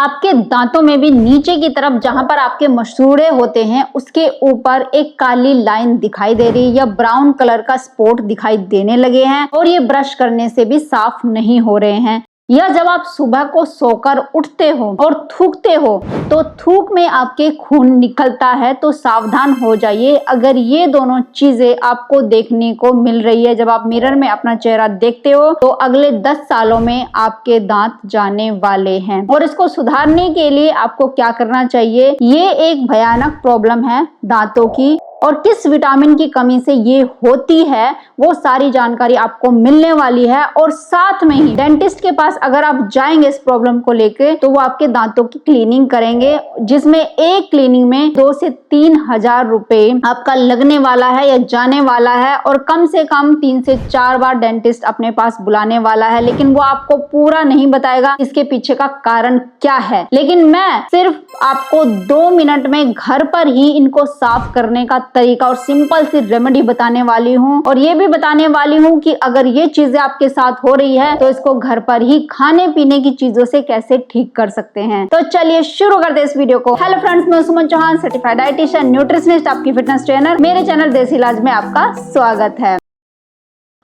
आपके दांतों में भी नीचे की तरफ जहां पर आपके मसूड़े होते हैं उसके ऊपर एक काली लाइन दिखाई दे रही है या ब्राउन कलर का स्पॉट दिखाई देने लगे हैं और ये ब्रश करने से भी साफ नहीं हो रहे हैं। या जब आप सुबह को सोकर उठते हो और थूकते हो तो थूक में आपके खून निकलता है, तो सावधान हो जाइए अगर ये दोनों चीजें आपको देखने को मिल रही है। जब आप मिरर में अपना चेहरा देखते हो तो अगले 10 सालों में आपके दांत जाने वाले हैं। और इसको सुधारने के लिए आपको क्या करना चाहिए, ये एक भयानक प्रॉब्लम है दांतों की और किस विटामिन की कमी से ये होती है वो सारी जानकारी आपको मिलने वाली है। और साथ में ही डेंटिस्ट के पास अगर आप जाएंगे इस प्रॉब्लम को लेके तो वो आपके दांतों की क्लीनिंग करेंगे, जिसमें एक क्लीनिंग में 2 से 3 हजार रुपए आपका लगने वाला है या जाने वाला है। और कम से कम 3 से 4 बार डेंटिस्ट अपने पास बुलाने वाला है, लेकिन वो आपको पूरा नहीं बताएगा इसके पीछे का कारण क्या है। लेकिन मैं सिर्फ आपको 2 मिनट में घर पर ही इनको साफ करने का तरीका और सिंपल सी रेमेडी बताने वाली हूँ। और ये भी बताने वाली हूँ कि अगर ये चीजें आपके साथ हो रही है तो इसको घर पर ही खाने पीने की चीजों से कैसे ठीक कर सकते हैं। तो चलिए शुरू करते हैं इस वीडियो को। हेलो फ्रेंड्स, मैं सुमन चौहान, सर्टिफाइड डाइटिशियन, न्यूट्रिशनिस्ट, आपकी फिटनेस ट्रेनर। मेरे चैनल देसी इलाज में आपका स्वागत है।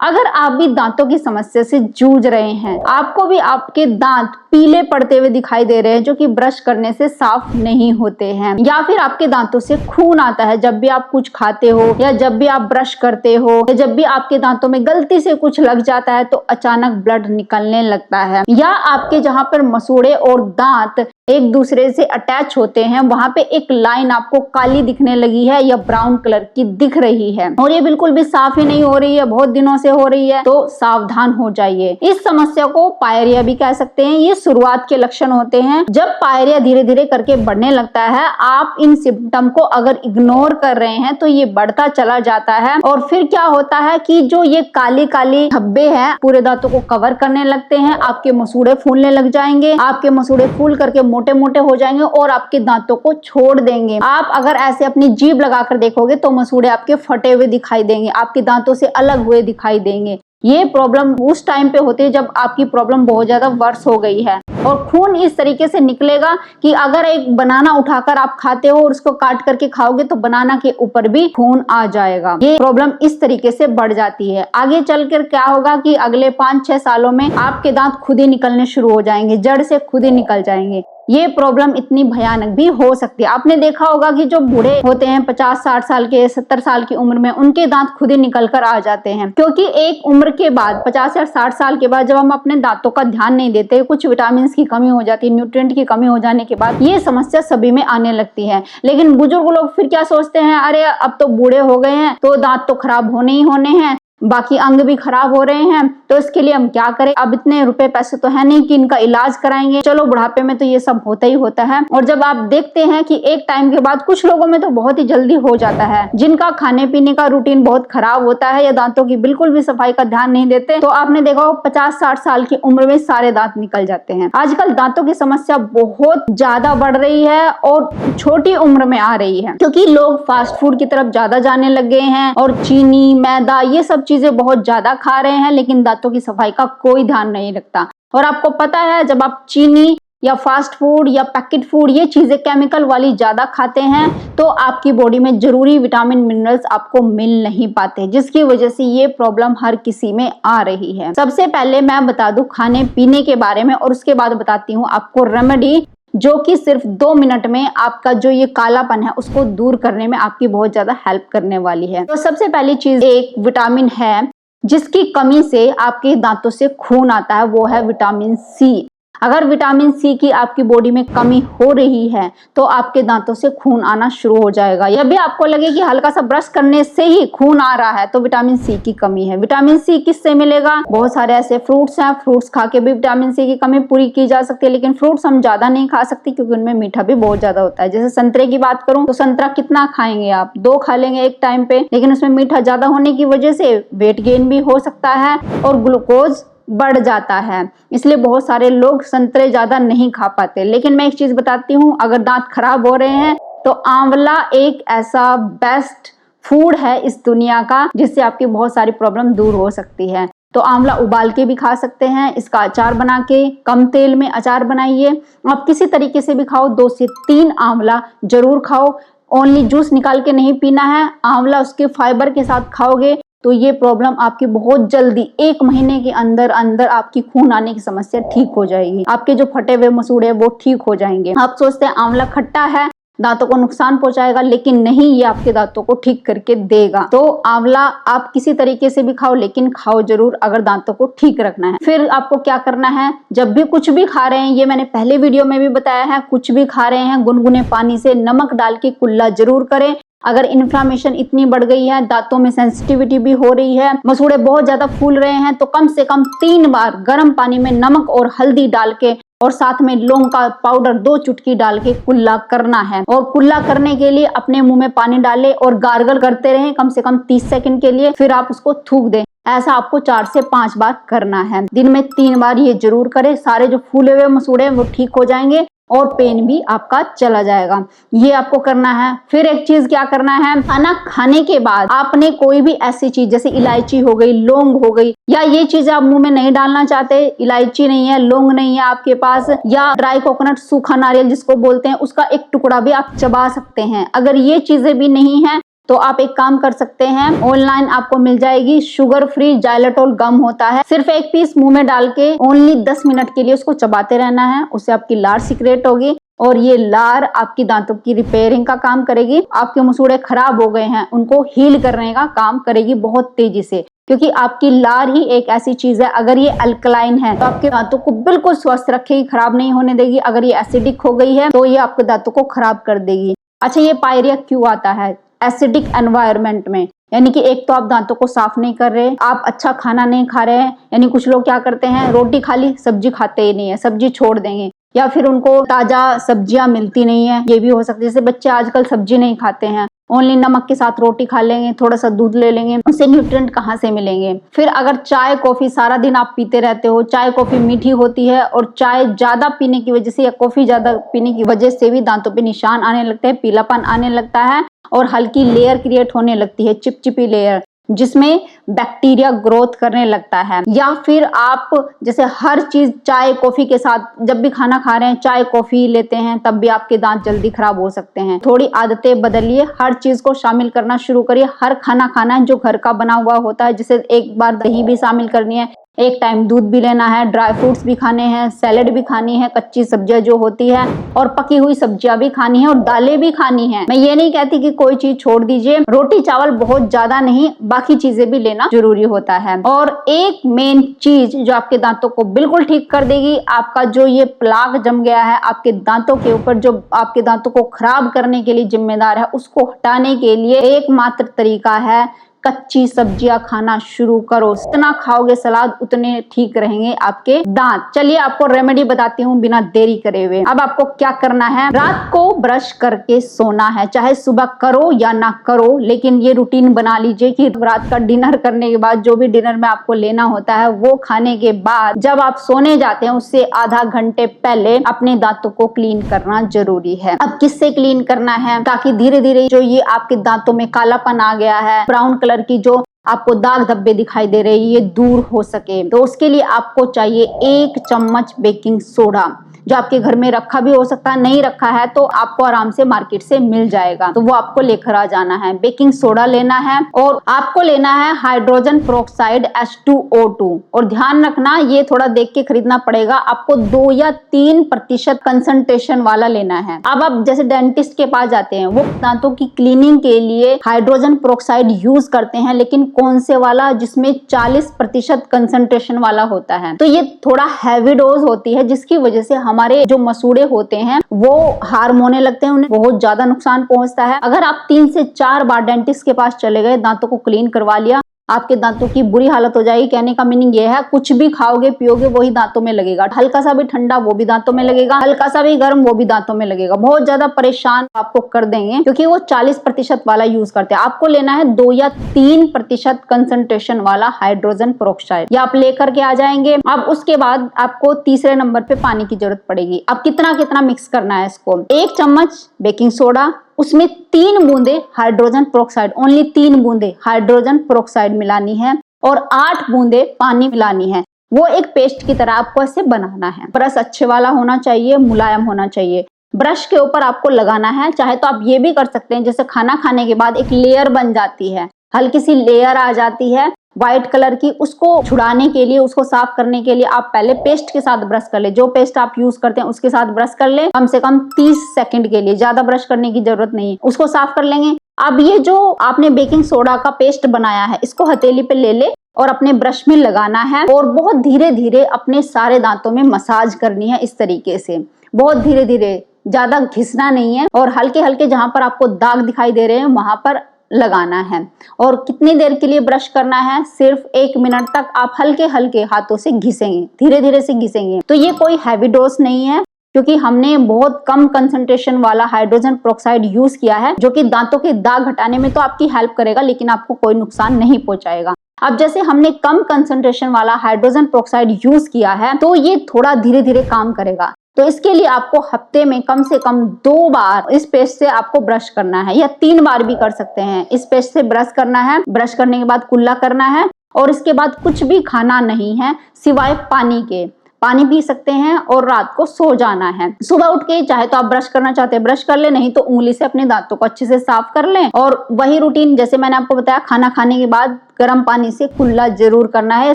अगर आप भी दांतों की समस्या से जूझ रहे हैं, आपको भी आपके दांत पीले पड़ते हुए दिखाई दे रहे हैं जो कि ब्रश करने से साफ नहीं होते हैं, या फिर आपके दांतों से खून आता है जब भी आप कुछ खाते हो या जब भी आप ब्रश करते हो या जब भी आपके दांतों में गलती से कुछ लग जाता है तो अचानक ब्लड निकलने लगता है, या आपके जहां पर मसूड़े और दांत एक दूसरे से अटैच होते हैं वहां पे एक लाइन आपको काली दिखने लगी है या ब्राउन कलर की दिख रही है और ये बिल्कुल भी साफ ही नहीं हो रही है, बहुत दिनों से हो रही है, तो सावधान हो जाइए। इस समस्या को पायरिया भी कह सकते हैं। ये शुरुआत के लक्षण होते हैं। जब पायरिया धीरे धीरे करके बढ़ने लगता है, आप इन सिम्टम को अगर इग्नोर कर रहे हैं तो ये बढ़ता चला जाता है और फिर क्या होता है कि जो ये काली काली धब्बे हैं पूरे दांतों को कवर करने लगते हैं। आपके मसूड़े फूलने लग जाएंगे, आपके मसूड़े फूल करके मोटे मोटे हो जाएंगे और आपके दांतों को छोड़ देंगे। आप अगर ऐसे अपनी जीभ लगाकर देखोगे तो मसूड़े आपके फटे हुए दिखाई देंगे, आपके दांतों से अलग हुए दिखाई देंगे। ये प्रॉब्लम उस टाइम पे होती है जब आपकी प्रॉब्लम बहुत ज्यादा वर्स हो गई है। और खून इस तरीके से निकलेगा कि अगर एक बनाना उठाकर आप खाते हो और उसको काट करके खाओगे तो बनाना के ऊपर भी खून आ जाएगा। ये प्रॉब्लम इस तरीके से बढ़ जाती है। आगे चलकर क्या होगा कि अगले 5-6 सालों में आपके दांत खुद ही निकलने शुरू हो जाएंगे, जड़ से खुद ही निकल जाएंगे। ये प्रॉब्लम इतनी भयानक भी हो सकती है। आपने देखा होगा कि जो बूढ़े होते हैं 50-60 साल के, 70 साल की उम्र में, उनके दांत खुद ही निकल कर आ जाते हैं, क्योंकि एक उम्र के बाद 50 या 60 साल के बाद जब हम अपने दांतों का ध्यान नहीं देते, कुछ विटामिन की कमी हो जाती है, न्यूट्रिएंट की कमी हो जाने के बाद ये समस्या सभी में आने लगती है। लेकिन बुजुर्ग लोग फिर क्या सोचते हैं, अरे अब तो बूढ़े हो गए हैं तो दांत तो खराब होने ही होने हैं, बाकी अंग भी खराब हो रहे हैं, तो इसके लिए हम क्या करें, अब इतने रुपए पैसे तो है नहीं कि इनका इलाज कराएंगे, चलो बुढ़ापे में तो ये सब होता ही होता है। और जब आप देखते हैं कि एक टाइम के बाद कुछ लोगों में तो बहुत ही जल्दी हो जाता है, जिनका खाने पीने का रूटीन बहुत खराब होता है या दांतों की बिल्कुल भी सफाई का ध्यान नहीं देते, तो आपने देखा हो 50-60 साल की उम्र में सारे दांत निकल जाते हैं। आजकल दांतों की समस्या बहुत ज्यादा बढ़ रही है और छोटी उम्र में आ रही है, क्योंकि लोग फास्ट फूड की तरफ ज्यादा जाने लग गए हैं और चीनी, मैदा, ये सब चीजें बहुत ज्यादा खा रहे हैं, लेकिन दांतों की सफाई का कोई ध्यान नहीं रखता। और आपको पता है जब आप चीनी या फास्ट फूड या पैकेट फूड, ये चीजें केमिकल वाली ज्यादा खाते हैं तो आपकी बॉडी में जरूरी विटामिन मिनरल्स आपको मिल नहीं पाते, जिसकी वजह से ये प्रॉब्लम हर किसी में आ रही है। सबसे पहले मैं बता दूं खाने पीने के बारे में और उसके बाद बताती हूँ आपको रेमेडी, जो कि सिर्फ 2 मिनट में आपका जो ये कालापन है उसको दूर करने में आपकी बहुत ज्यादा हेल्प करने वाली है। तो सबसे पहली चीज एक विटामिन है जिसकी कमी से आपके दांतों से खून आता है, वो है विटामिन सी। अगर विटामिन सी की आपकी बॉडी में कमी हो रही है तो आपके दांतों से खून आना शुरू हो जाएगा। या भी आपको लगे कि हल्का सा ब्रश करने से ही खून आ रहा है तो विटामिन सी की कमी है। विटामिन सी किससे मिलेगा, बहुत सारे ऐसे फ्रूट्स हैं, फ्रूट्स खा के भी विटामिन सी की कमी पूरी की जा सकती है, लेकिन फ्रूट्स हम ज्यादा नहीं खा सकते क्योंकि उनमें मीठा भी बहुत ज्यादा होता है। जैसे संतरे की बात करूं तो संतरा कितना खाएंगे आप, 2 खा लेंगे एक टाइम पे, लेकिन उसमें मीठा ज्यादा होने की वजह से वेट गेन भी हो सकता है और ग्लूकोज बढ़ जाता है, इसलिए बहुत सारे लोग संतरे ज्यादा नहीं खा पाते। लेकिन मैं एक चीज बताती हूँ, अगर दांत खराब हो रहे हैं तो आंवला एक ऐसा बेस्ट फूड है इस दुनिया का जिससे आपकी बहुत सारी प्रॉब्लम दूर हो सकती है। तो आंवला उबाल के भी खा सकते हैं, इसका अचार बना के कम तेल में अचार बनाइए। आप किसी तरीके से भी खाओ, 2 से 3 आंवला जरूर खाओ। ओनली जूस निकाल के नहीं पीना है, आंवला उसके फाइबर के साथ खाओगे तो ये प्रॉब्लम आपकी बहुत जल्दी 1 महीने के अंदर अंदर आपकी खून आने की समस्या ठीक हो जाएगी। आपके जो फटे हुए मसूड़े हैं वो ठीक हो जाएंगे। आप सोचते हैं आंवला खट्टा है, दांतों को नुकसान पहुंचाएगा, लेकिन नहीं, ये आपके दांतों को ठीक करके देगा। तो आंवला आप किसी तरीके से भी खाओ, लेकिन खाओ जरूर अगर दांतों को ठीक रखना है। फिर आपको क्या करना है, जब भी कुछ भी खा रहे हैं, ये मैंने पहले वीडियो में भी बताया है, कुछ भी खा रहे हैं गुनगुने पानी से नमक डाल के कुल्ला जरूर करें। अगर इन्फ्लामेशन इतनी बढ़ गई है, दांतों में सेंसिटिविटी भी हो रही है, मसूड़े बहुत ज्यादा फूल रहे हैं, तो कम से कम 3 बार गर्म पानी में नमक और हल्दी डाल के और साथ में लौंग का पाउडर 2 चुटकी डाल के कुल्ला करना है। और कुल्ला करने के लिए अपने मुंह में पानी डालें और गार्गल करते रहें कम से कम 30 सेकंड के लिए, फिर आप उसको थूक दें। ऐसा आपको 4 से 5 बार करना है, दिन में 3 बार ये जरूर करें। सारे जो फूले हुए मसूड़े हैं वो ठीक हो जाएंगे और पेन भी आपका चला जाएगा। ये आपको करना है। फिर एक चीज क्या करना है, खाना खाने के बाद आपने कोई भी ऐसी चीज जैसे इलायची हो गई, लौंग हो गई, या ये चीज आप मुंह में नहीं डालना चाहते, इलायची नहीं है, लौंग नहीं है आपके पास, या ड्राई कोकोनट सूखा नारियल जिसको बोलते हैं, उसका एक टुकड़ा भी आप चबा सकते हैं। अगर ये चीजें भी नहीं है तो आप एक काम कर सकते हैं, ऑनलाइन आपको मिल जाएगी शुगर फ्री जाइलेटोल गम होता है। सिर्फ 1 पीस मुंह में डाल के ओनली 10 मिनट के लिए उसको चबाते रहना है, उससे आपकी लार सीक्रेट होगी और ये लार आपकी दांतों की रिपेयरिंग का काम करेगी। आपके मसूड़े खराब हो गए हैं उनको हील करने का काम करेगी बहुत तेजी से, क्योंकि आपकी लार ही एक ऐसी चीज है, अगर ये अल्कलाइन है तो आपके दांतों को बिल्कुल स्वस्थ रखेगी, खराब नहीं होने देगी। अगर ये एसिडिक हो गई है तो ये आपके दांतों को खराब कर देगी। अच्छा, ये पायरिया क्यों आता है एसिडिक एनवायरनमेंट में? यानी कि एक तो आप दांतों को साफ नहीं कर रहे, आप अच्छा खाना नहीं खा रहे हैं। यानी कुछ लोग क्या करते हैं, रोटी खा ली, सब्जी खाते ही नहीं है, सब्जी छोड़ देंगे, या फिर उनको ताजा सब्जियां मिलती नहीं है, ये भी हो सकता है। जैसे बच्चे आजकल सब्जी नहीं खाते हैं, ओनली नमक के साथ रोटी खा लेंगे, थोड़ा सा दूध ले लेंगे, उससे न्यूट्रिएंट कहाँ से मिलेंगे। फिर अगर चाय कॉफी सारा दिन आप पीते रहते हो, चाय कॉफी मीठी होती है और चाय ज्यादा पीने की वजह से या कॉफी ज्यादा पीने की वजह से भी दांतों पे निशान आने लगते हैं, पीलापन आने लगता है और हल्की लेयर क्रिएट होने लगती है, चिपचिपी लेयर, जिसमें बैक्टीरिया ग्रोथ करने लगता है। या फिर आप जैसे हर चीज चाय कॉफी के साथ जब भी खाना खा रहे हैं चाय कॉफी लेते हैं, तब भी आपके दांत जल्दी खराब हो सकते हैं। थोड़ी आदतें बदलिए, हर चीज को शामिल करना शुरू करिए। हर खाना खाना है जो घर का बना हुआ होता है, जिसे एक बार दही भी शामिल करनी है, एक टाइम दूध भी लेना है, ड्राई फ्रूट्स भी खाने हैं, सैलेड भी खानी है, कच्ची सब्जियां जो होती है और पकी हुई सब्जियां भी खानी है और दालें भी खानी है। मैं ये नहीं कहती कि कोई चीज छोड़ दीजिए, रोटी चावल बहुत ज्यादा नहीं, बाकी चीजें भी लेना जरूरी होता है। और एक मेन चीज जो आपके दांतों को बिल्कुल ठीक कर देगी, आपका जो ये प्लाक जम गया है आपके दांतों के ऊपर, जो आपके दांतों को खराब करने के लिए जिम्मेदार है, उसको हटाने के लिए एकमात्र तरीका है कच्ची सब्जियां खाना शुरू करो। जितना खाओगे सलाद उतने ठीक रहेंगे आपके दांत। चलिए आपको रेमेडी बताती हूँ बिना देरी करे हुए। अब आपको क्या करना है, रात को ब्रश करके सोना है, चाहे सुबह करो या ना करो, लेकिन ये रूटीन बना लीजिए कि रात का डिनर करने के बाद, जो भी डिनर में आपको लेना होता है वो खाने के बाद जब आप सोने जाते हैं उससे आधा घंटे पहले अपने दांतों को क्लीन करना जरूरी है। अब किससे क्लीन करना है, ताकि धीरे धीरे जो ये आपके दांतों में कालापन आ गया है, ब्राउन कलर की जो आपको दाग धब्बे दिखाई दे रहे हैं, ये दूर हो सके। तो उसके लिए आपको चाहिए 1 चम्मच बेकिंग सोडा, जो आपके घर में रखा भी हो सकता है, नहीं रखा है तो आपको आराम से मार्केट से मिल जाएगा, तो वो आपको लेकर आ जाना है। बेकिंग सोडा लेना है और आपको लेना है हाइड्रोजन पेरोक्साइड H2O2, और ध्यान रखना ये थोड़ा देख के खरीदना पड़ेगा, आपको 2 या 3% कंसंट्रेशन वाला लेना है। अब आप जैसे डेंटिस्ट के पास जाते हैं, वो दांतों की क्लीनिंग के लिए हाइड्रोजन पेरोक्साइड यूज करते हैं, लेकिन कौन से वाला, जिसमें 40% कंसंट्रेशन वाला होता है। तो ये थोड़ा हैवी डोज होती है, जिसकी वजह से हमारे जो मसूड़े होते हैं वो हार्म होने लगते हैं, उन्हें बहुत ज्यादा नुकसान पहुंचता है। अगर आप 3 से 4 बार डेंटिस्ट के पास चले गए, दांतों को क्लीन करवा लिया, आपके दांतों की बुरी हालत हो जाएगी। कहने का मीनिंग ये है, कुछ भी खाओगे पियोगे वही दांतों में लगेगा, हल्का सा भी ठंडा वो भी दांतों में लगेगा, हल्का सा भी गर्म वो भी दांतों में लगेगा। बहुत ज्यादा परेशान आपको कर देंगे, क्योंकि वो 40% वाला यूज करते हैं। आपको लेना है 2 या 3% कंसंट्रेशन वाला हाइड्रोजन पेरोक्साइड, ये आप लेकर के आ जाएंगे। अब उसके बाद आपको तीसरे नंबर पे पानी की जरूरत पड़ेगी। अब कितना कितना मिक्स करना है इसको, 1 चम्मच बेकिंग सोडा, उसमें 3 बूंदे हाइड्रोजन पेरोक्साइड, ओनली 3 बूंदे हाइड्रोजन पेरोक्साइड मिलानी है। और 8 बूंदे पानी मिलानी है। वो एक पेस्ट की तरह आपको ऐसे बनाना है। ब्रश अच्छे वाला होना चाहिए, मुलायम होना चाहिए। ब्रश के ऊपर आपको लगाना है। चाहे तो आप ये भी कर सकते हैं, जैसे खाना खाने के बाद एक लेयर बन जाती है, हल्की सी लेयर आ जाती है व्हाइट कलर की, उसको छुड़ाने के लिए, उसको साफ करने के लिए आप पहले पेस्ट के साथ ब्रश कर ले। जो पेस्ट आप यूज करते हैं उसके साथ ब्रश कर ले, कम से कम 30 सेकंड के लिए, ज्यादा ब्रश करने की जरूरत नहीं है। उसको साफ कर लेंगे। अब ये जो आपने बेकिंग सोडा का पेस्ट बनाया है, इसको हथेली पे ले ले और अपने ब्रश में लगाना है और बहुत धीरे धीरे अपने सारे दांतों में मसाज करनी है। इस तरीके से बहुत धीरे धीरे, ज्यादा घिसना नहीं है, और हल्के हल्के जहां पर आपको दाग दिखाई दे रहे हैं वहां पर लगाना है। और कितनी देर के लिए ब्रश करना है? सिर्फ 1 मिनट तक आप हल्के हल्के हाथों से घिसेंगे, धीरे धीरे से घिसेंगे। तो ये कोई हैवी डोज नहीं है, क्योंकि हमने बहुत कम कंसंट्रेशन वाला हाइड्रोजन पेरोक्साइड यूज किया है, जो कि दांतों के दाग हटाने में तो आपकी हेल्प करेगा, लेकिन आपको कोई नुकसान नहीं पहुंचाएगा। अब जैसे हमने कम कंसंट्रेशन वाला हाइड्रोजन पेरोक्साइड यूज किया है, तो ये थोड़ा धीरे धीरे काम करेगा। तो इसके लिए आपको हफ्ते में कम से कम 2 बार इस पेस्ट से आपको ब्रश करना है, या 3 बार भी कर सकते हैं। इस पेस्ट से ब्रश करना है, ब्रश करने के बाद कुल्ला करना है, और इसके बाद कुछ भी खाना नहीं है सिवाय पानी के। पानी पी सकते हैं और रात को सो जाना है। सुबह उठ के चाहे तो आप ब्रश करना चाहते हैं ब्रश कर ले, नहीं तो उंगली से अपने दांतों को अच्छे से साफ कर लें। और वही रूटीन जैसे मैंने आपको बताया, खाना खाने के बाद गर्म पानी से कुल्ला जरूर करना है, या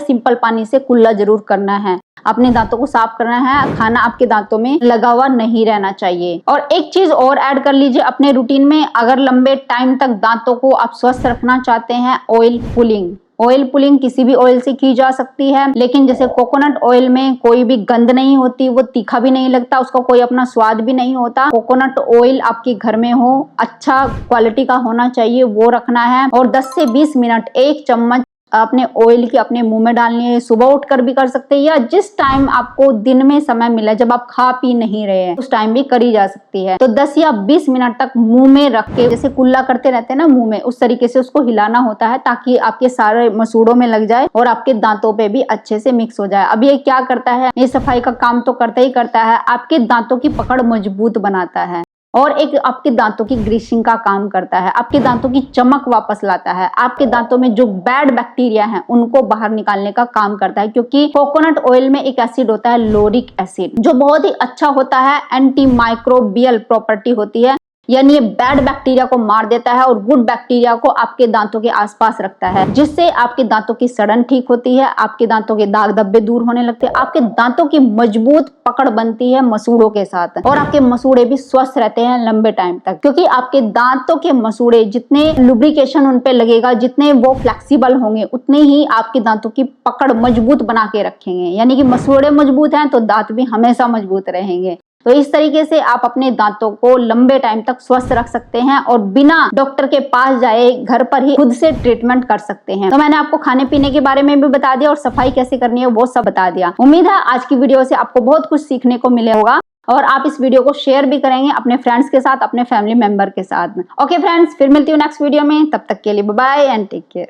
सिंपल पानी से कुल्ला जरूर करना है। अपने दांतों को साफ करना है, खाना आपके दांतों में लगा हुआ नहीं रहना चाहिए। और एक चीज और ऐड कर लीजिए अपने रूटीन में, अगर लंबे टाइम तक दांतों को आप स्वस्थ रखना चाहते हैं, ऑयल पुलिंग। ऑयल पुलिंग किसी भी ऑयल से की जा सकती है, लेकिन जैसे कोकोनट ऑयल में कोई भी गंध नहीं होती, वो तीखा भी नहीं लगता, उसका कोई अपना स्वाद भी नहीं होता। कोकोनट ऑयल आपके घर में हो, अच्छा क्वालिटी का होना चाहिए, वो रखना है। और 10 से 20 मिनट 1 चम्मच अपने ऑयल की अपने मुंह में डालनी है। सुबह उठकर भी कर सकते हैं, या जिस टाइम आपको दिन में समय मिला, जब आप खा पी नहीं रहे हैं, उस टाइम भी करी जा सकती है। तो 10 या 20 मिनट तक मुंह में रख के, जैसे कुल्ला करते रहते हैं ना मुंह में, उस तरीके से उसको हिलाना होता है, ताकि आपके सारे मसूड़ों में लग जाए और आपके दांतों पे भी अच्छे से मिक्स हो जाए। अब ये क्या करता है? ये सफाई का काम तो करता ही करता है, आपके दांतों की पकड़ मजबूत बनाता है, और एक आपके दांतों की ग्रीसिंग का काम करता है, आपके दांतों की चमक वापस लाता है, आपके दांतों में जो बैड बैक्टीरिया हैं उनको बाहर निकालने का काम करता है। क्योंकि कोकोनट ऑयल में एक एसिड होता है, लोरिक एसिड, जो बहुत ही अच्छा होता है, एंटी माइक्रोबियल प्रॉपर्टी होती है, यानी ये बैड बैक्टीरिया को मार देता है और गुड बैक्टीरिया को आपके दांतों के आसपास रखता है, जिससे आपके दांतों की सड़न ठीक होती है, आपके दांतों के दाग धब्बे दूर होने लगते हैं, आपके दांतों की मजबूत पकड़ बनती है मसूड़ों के साथ, और आपके मसूड़े भी स्वस्थ रहते हैं लंबे टाइम तक। क्योंकि आपके दांतों के मसूड़े जितने लुब्रिकेशन उन पे लगेगा, जितने वो फ्लेक्सिबल होंगे, उतने ही आपके दांतों की पकड़ मजबूत बना के रखेंगे। यानी कि मसूड़े मजबूत हैं तो दांत भी हमेशा मजबूत रहेंगे। तो इस तरीके से आप अपने दांतों को लंबे टाइम तक स्वस्थ रख सकते हैं, और बिना डॉक्टर के पास जाए घर पर ही खुद से ट्रीटमेंट कर सकते हैं। तो मैंने आपको खाने पीने के बारे में भी बता दिया, और सफाई कैसे करनी है वो सब बता दिया। उम्मीद है आज की वीडियो से आपको बहुत कुछ सीखने को मिले होगा, और आप इस वीडियो को शेयर भी करेंगे अपने फ्रेंड्स के साथ, अपने फैमिली मेंबर के साथ। ओके फ्रेंड्स, फिर मिलती हूँ नेक्स्ट वीडियो में। तब तक के लिए bye bye and take care.